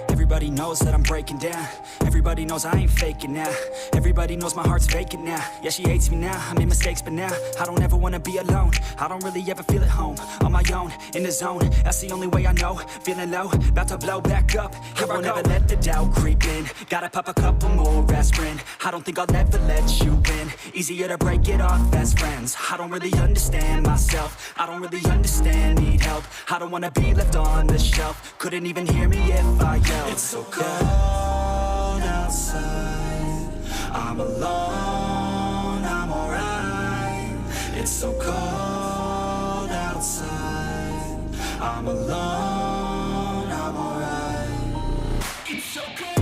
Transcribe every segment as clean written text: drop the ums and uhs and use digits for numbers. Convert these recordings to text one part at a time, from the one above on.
Everybody knows that I'm breaking down. Everybody knows I ain't faking now. Everybody knows my heart's vacant now. Yeah, she hates me now, I made mistakes, but now I don't ever wanna be alone. I don't really ever feel at home. On my own, in the zone, that's the only way I know. Feeling low, about to blow back up. Here I won't ever let the doubt creep in. Gotta pop a couple more aspirin. I don't think I'll ever let you in. Easier to break it off best friends. I don't really understand myself. I don't really understand, need help. I don't wanna be left on the shelf. Couldn't even hear me if I yelled. It's so cold outside, I'm alone, I'm alright. It's so cold outside, I'm alone, I'm alright. It's so cold.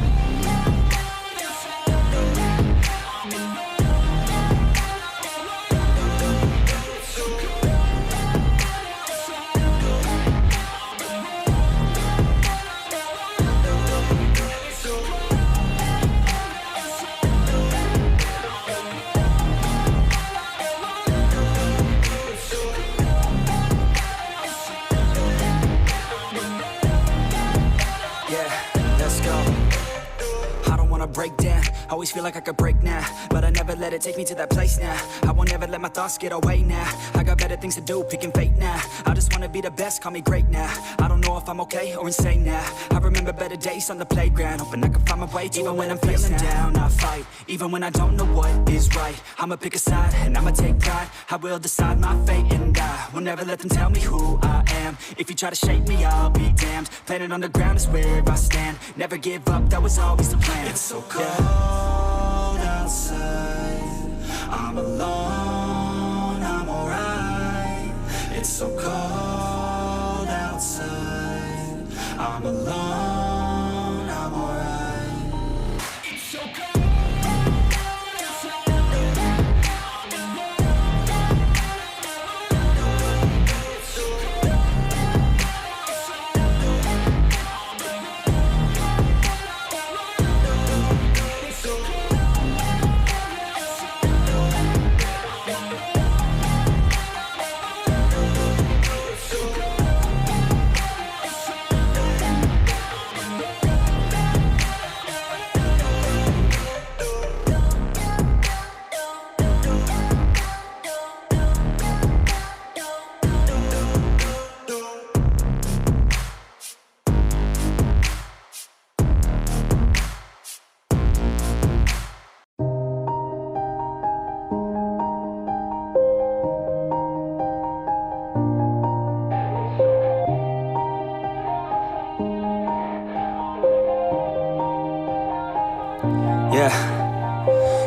Break down, always feel like I could break now, but I never let it take me to that place now. I won't ever let my thoughts get away now. I got better things to do, picking fate now. I just wanna be the best, call me great now. I don't know if I'm okay or insane now. I remember better days on the playground, hoping I can find my way to even when I'm feeling down, I fight. Even when I don't know what is right, I'ma pick a side and I'ma take pride. I will decide my fate and I will never let them tell me who I am. If you try to shape me, I'll be damned. Planet on the ground is where I stand. Never give up, that was always the plan. It's so cold outside, I'm alone, I'm alright. It's so cold outside, I'm alone, I'm alright. It's so cold.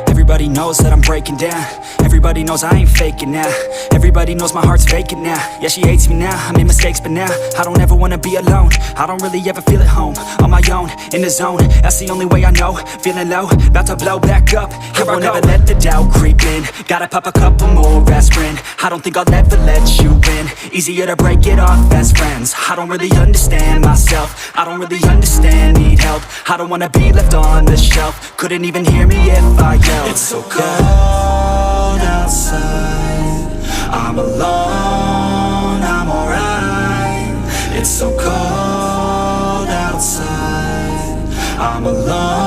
Everybody knows that I'm breaking down. Everybody knows I ain't faking now. Everybody knows my heart's vacant now. Yeah, she hates me now, I made mistakes, but now I don't ever wanna be alone. I don't really ever feel at home. On my own, in the zone, that's the only way I know. Feeling low, about to blow back up. Here I won't ever let the doubt creep in. Gotta pop a couple more aspirin. I don't think I'll ever let you in. Easier to break it off best friends. I don't really understand myself. I don't really understand, need help. I don't wanna be left on the shelf. Couldn't even hear me if I yelled. It's so cold outside, I'm alone, I'm alright. It's so cold outside, I'm alone.